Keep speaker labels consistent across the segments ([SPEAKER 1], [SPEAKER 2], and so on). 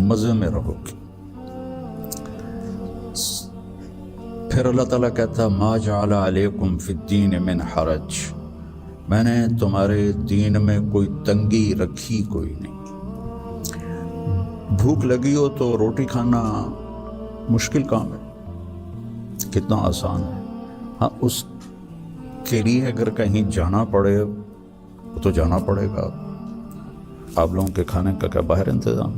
[SPEAKER 1] مزے میں رہو گے۔ پھر اللہ تعالیٰ کہتا ہے ما جعل علیکم فی الدین من حرج، میں نے تمہارے دین میں کوئی تنگی رکھی کوئی نہیں۔ بھوک لگی ہو تو روٹی کھانا مشکل کام ہے، کتنا آسان ہے۔ ہاں اس کے لیے اگر کہیں جانا پڑے تو جانا پڑے گا۔ آپ لوگوں کے کھانے کا کیا باہر انتظام؟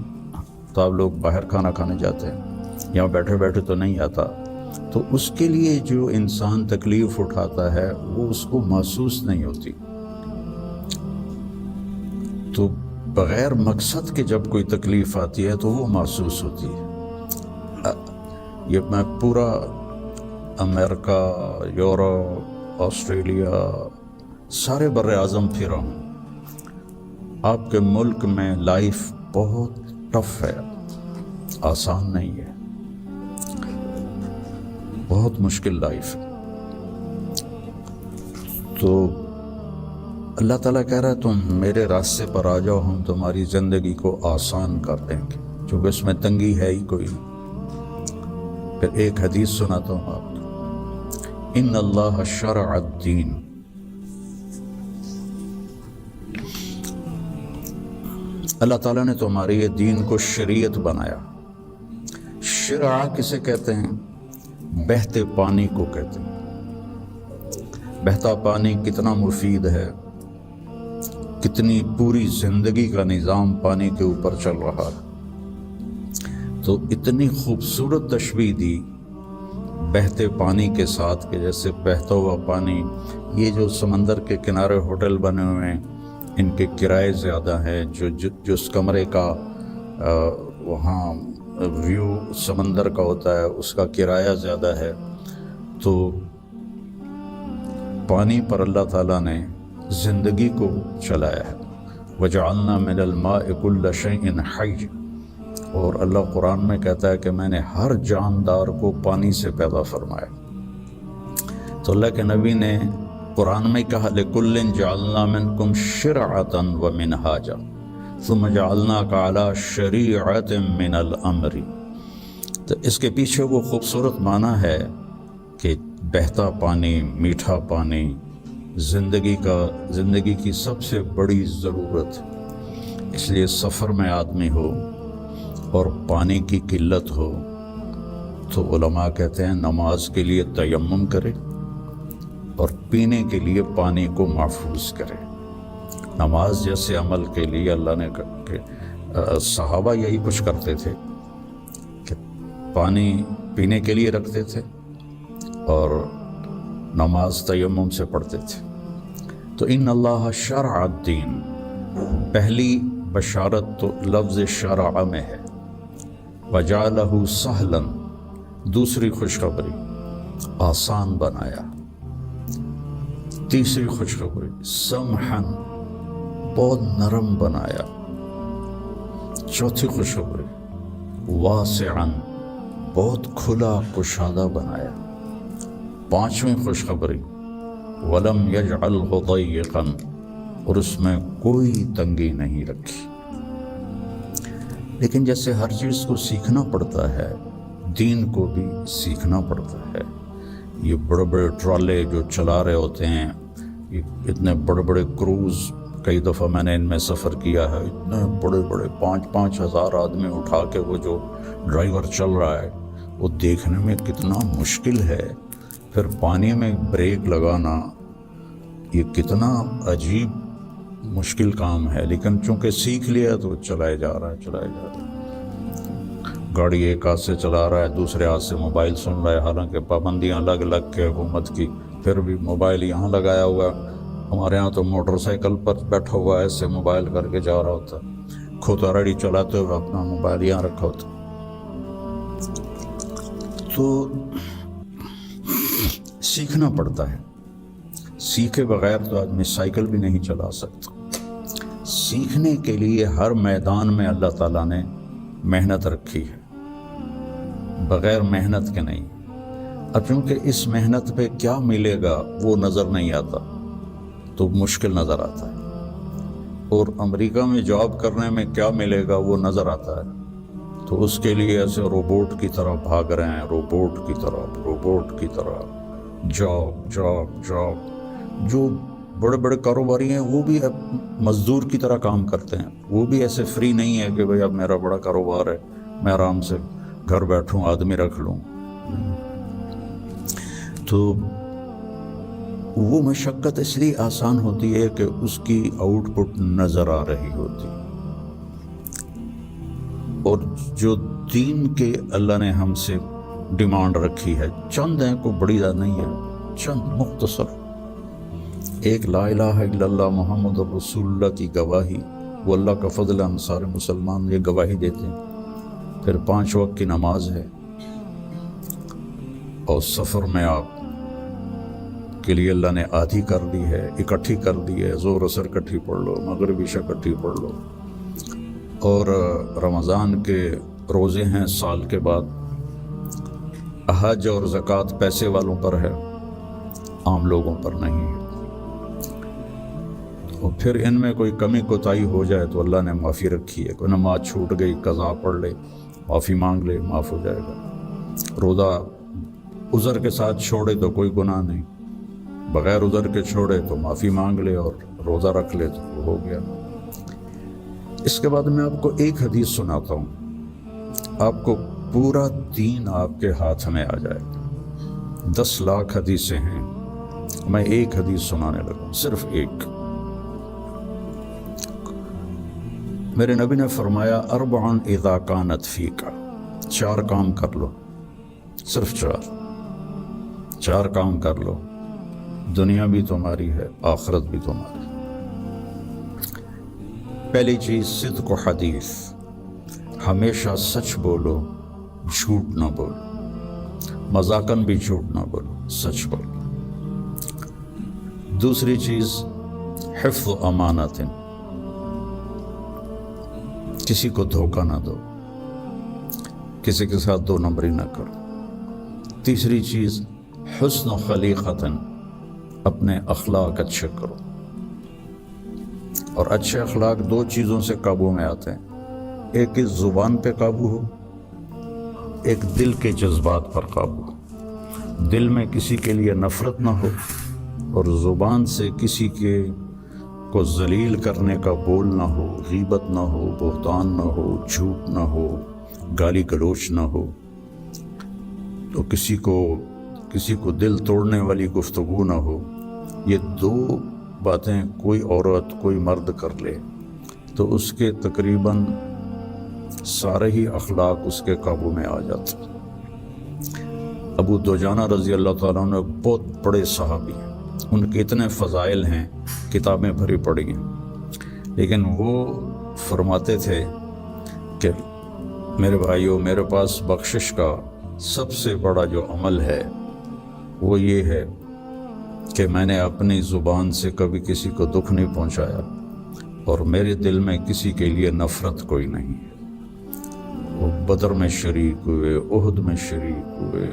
[SPEAKER 1] تو آپ لوگ باہر کھانا کھانے جاتے ہیں، یہاں بیٹھے بیٹھے تو نہیں آتا۔ تو اس کے لیے جو انسان تکلیف اٹھاتا ہے وہ اس کو محسوس نہیں ہوتی۔ تو بغیر مقصد کے جب کوئی تکلیف آتی ہے تو وہ محسوس ہوتی ہے۔ یہ میں پورا امریکہ، یورپ، آسٹریلیا، سارے بر اعظم پھرا ہوں۔ آپ کے ملک میں لائف بہت ٹف ہے، آسان نہیں ہے، بہت مشکل لائف ہے۔ تو اللہ تعالیٰ کہہ رہا ہے تم میرے راستے پر آ جاؤ، ہم تمہاری زندگی کو آسان کر دیں گے، چونکہ اس میں تنگی ہے ہی کوئی۔ پھر ایک حدیث سناتا ہوں آپ کو، ان اللہ شرع الدین، اللہ تعالیٰ نے تمہارے یہ دین کو شریعت بنایا۔ شرع کسے کہتے ہیں؟ بہتے پانی کو کہتے ہیں۔ بہتا پانی کتنا مفید ہے، کتنی پوری زندگی کا نظام پانی کے اوپر چل رہا ہے۔ تو اتنی خوبصورت تشبیہ دی بہتے پانی کے ساتھ کہ جیسے بہتا ہوا پانی، یہ جو سمندر کے کنارے ہوٹل بنے ہوئے ہیں ان کے کرائے زیادہ ہیں، جو اس کمرے کا وہاں ویو سمندر کا ہوتا ہے اس کا کرایہ زیادہ ہے۔ تو پانی پر اللہ تعالیٰ نے زندگی کو چلایا ہے۔ وَجَعَلْنَا مِنَ الْمَاءِ كُلَّ شَيْءٍ حَيٍّ، اور اللہ قرآن میں کہتا ہے کہ میں نے ہر جاندار کو پانی سے پیدا فرمایا۔ تو اللہ کے نبی نے قرآن میں کہا لِكُلٍّ جَعَلْنَا مِنْكُمْ شِرْعَةً وَمِنْهَاجًا ثُمَّ جَعَلْنَاكَ عَلَى شَرِيعَةٍ مِنَ الْأَمْرِ۔ تو اس کے پیچھے وہ خوبصورت معنی ہے کہ بہتا پانی، میٹھا پانی زندگی کی سب سے بڑی ضرورت۔ اس لیے سفر میں آدمی ہو اور پانی کی قلت ہو تو علماء کہتے ہیں نماز کے لیے تیمم کرے اور پینے کے لیے پانی کو محفوظ کرے۔ نماز جیسے عمل کے لیے اللہ نے صحابہ یہی کچھ کرتے تھے کہ پانی پینے کے لیے رکھتے تھے اور نماز تیمم سے پڑھتے تھے۔ تو ان اللہ شرع الدین، پہلی بشارت تو لفظ شرع میں ہے، وجعلہ سہلا، دوسری خوشخبری آسان بنایا، تیسری خوشخبری سمحا، بہت نرم بنایا، چوتھی خوشخبری واسعا، بہت کھلا کشادہ بنایا، پانچویں خوشخبری ولم یجعلہ ضیقا، اور اس میں کوئی تنگی نہیں رکھی۔ لیکن جیسے ہر چیز کو سیکھنا پڑتا ہے، دین کو بھی سیکھنا پڑتا ہے۔ یہ بڑے بڑے ٹرالے جو چلا رہے ہوتے ہیں، یہ اتنے بڑے بڑے کروز، کئی دفعہ میں نے ان میں سفر کیا ہے، اتنے بڑے بڑے 5-5 ہزار آدمی اٹھا کے وہ جو ڈرائیور چل رہا ہے وہ دیکھنے میں کتنا مشکل ہے۔ پھر پانی میں بریک لگانا یہ کتنا عجیب مشکل کام ہے، لیکن چونکہ سیکھ لیا تو چلائے جا رہا ہے۔ گاڑی ایک ہاتھ سے چلا رہا ہے، دوسرے ہاتھ سے موبائل سن رہا ہے، حالانکہ پابندیاں الگ الگ کے حکومت کی، پھر بھی موبائل یہاں لگایا ہوا ہے۔ ہمارے ہاں تو موٹر سائیکل پر بیٹھا ہوا ہے، ایسے موبائل کر کے جا رہا ہوتا ہے، کھوتا ریڈی چلاتے ہوئے اپنا موبائل یہاں رکھا ہوتا۔ تو سیکھنا پڑتا ہے، سیکھے بغیر تو آدمی سائیکل بھی نہیں چلا سکتا۔ سیکھنے کے لیے ہر میدان میں اللہ تعالیٰ نے محنت رکھی ہے، بغیر محنت کے نہیں۔ اب چونکہ اس محنت پہ کیا ملے گا وہ نظر نہیں آتا تو مشکل نظر آتا ہے، اور امریکہ میں جاب کرنے میں کیا ملے گا وہ نظر آتا ہے تو اس کے لیے ایسے روبوٹ کی طرح بھاگ رہے ہیں، روبوٹ کی طرح جاب جاب جاب۔ جو بڑے بڑے کاروباری ہیں وہ بھی اب مزدور کی طرح کام کرتے ہیں، وہ بھی ایسے فری نہیں ہے کہ بھئی اب میرا بڑا کاروبار ہے میں آرام سے گھر بیٹھوں آدمی رکھ لوں۔ تو وہ مشقت اس لیے آسان ہوتی ہے کہ اس کی آؤٹ پٹ نظر آ رہی ہوتی، اور جو دین کے اللہ نے ہم سے ڈیمانڈ رکھی ہے چند ہیں، کوئی بڑی بات نہیں ہے، چند مختصر، ایک لا الہ الا اللہ محمد رسول اللہ کی گواہی، وہ اللہ کا فضل، ہم سارے مسلمان یہ گواہی دیتے ہیں، پھر 5 وقت کی نماز ہے، اور سفر میں آپ کے لیے اللہ نے آدھی کر دی ہے، اکٹھی کر دی ہے، ظہر عصر اکٹھی پڑھ لو، مغرب عشاء اکٹھی پڑھ لو، اور رمضان کے روزے ہیں سال کے بعد، حج اور زکوٰۃ پیسے والوں پر ہے، عام لوگوں پر نہیں ہے، اور پھر ان میں کوئی کمی کوتاہی ہو جائے تو اللہ نے معافی رکھی ہے، کوئی نماز چھوٹ گئی قضا پڑھ لے، معافی مانگ لے، معاف ہو جائے گا۔ روزہ عذر کے ساتھ چھوڑے تو کوئی گناہ نہیں، بغیر عذر کے چھوڑے تو معافی مانگ لے اور روزہ رکھ لے تو وہ ہو گیا۔ اس کے بعد میں آپ کو ایک حدیث سناتا ہوں، آپ کو پورا دین آپ کے ہاتھ میں آ جائے گا۔ 10 لاکھ حدیثیں ہیں، میں ایک حدیث سنانے لگا، صرف ایک۔ میرے نبی نے فرمایا 4 اذا کانت فیک، 4 کام کر لو، صرف 4 کام کر لو، دنیا بھی تمہاری ہے، آخرت بھی تمہاری۔ پہلی چیز صدق و حدیث، ہمیشہ سچ بولو، جھوٹ نہ بولو، مذاقاً بھی جھوٹ نہ بولو، سچ بولو۔ دوسری چیز حفظ امانت، کسی کو دھوکہ نہ دو، کسی کے ساتھ 2 نمبری نہ کرو۔ تیسری چیز حسن خلیقۃ، اپنے اخلاق اچھے کرو، اور اچھے اخلاق 2 چیزوں سے قابو میں آتے ہیں، ایک اس زبان پہ قابو ہو، ایک دل کے جذبات پر قابو ہو، دل میں کسی کے لیے نفرت نہ ہو، اور زبان سے کسی کے کو ذلیل کرنے کا بول نہ ہو، غیبت نہ ہو، بہتان نہ ہو، جھوٹ نہ ہو، گالی گلوچ نہ ہو، تو کسی کو دل توڑنے والی گفتگو نہ ہو۔ یہ 2 باتیں کوئی عورت کوئی مرد کر لے تو اس کے تقریباً سارے ہی اخلاق اس کے قابو میں آ جاتے۔ ابو دجانہ رضی اللہ تعالیٰ عنہ بہت بڑے صحابی ہیں، ان کے اتنے فضائل ہیں، کتابیں بھری پڑی ہیں، لیکن وہ فرماتے تھے کہ میرے بھائیوں، میرے پاس بخشش کا سب سے بڑا جو عمل ہے وہ یہ ہے کہ میں نے اپنی زبان سے کبھی کسی کو دکھ نہیں پہنچایا، اور میرے دل میں کسی کے لیے نفرت کوئی نہیں ہے۔ وہ بدر میں شریک ہوئے، احد میں شریک ہوئے،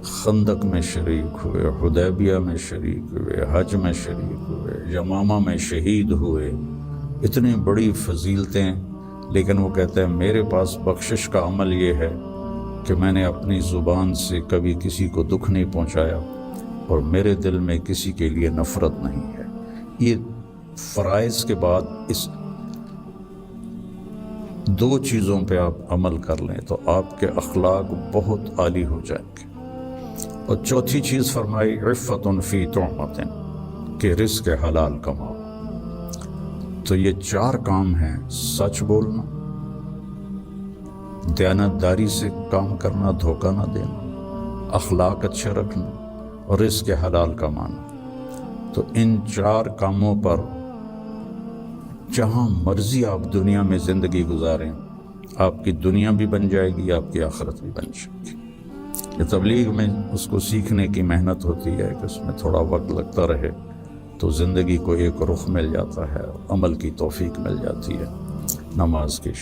[SPEAKER 1] خندق میں شریک ہوئے، حدیبیہ میں شریک ہوئے، حج میں شریک ہوئے، یمامہ میں شہید ہوئے، اتنی بڑی فضیلتیں، لیکن وہ کہتے ہیں میرے پاس بخشش کا عمل یہ ہے کہ میں نے اپنی زبان سے کبھی کسی کو دکھ نہیں پہنچایا، اور میرے دل میں کسی کے لیے نفرت نہیں ہے۔ یہ فرائض کے بعد اس 2 چیزوں پہ آپ عمل کر لیں تو آپ کے اخلاق بہت عالی ہو جائیں گے۔ اور چوتھی چیز فرمائی عفت فی طعمۃ، کہ رزق حلال کماؤ۔ تو یہ 4 کام ہیں، سچ بولنا، دیانتداری سے کام کرنا، دھوکہ نہ دینا، اخلاق اچھے رکھنا، اور رزق حلال کمانا۔ تو ان 4 کاموں پر جہاں مرضی آپ دنیا میں زندگی گزاریں، آپ کی دنیا بھی بن جائے گی، آپ کی آخرت بھی بن جائے گی۔ یہ تبلیغ میں اس کو سیکھنے کی محنت ہوتی ہے کہ اس میں تھوڑا وقت لگتا رہے تو زندگی کو ایک رخ مل جاتا ہے، عمل کی توفیق مل جاتی ہے۔ نماز کی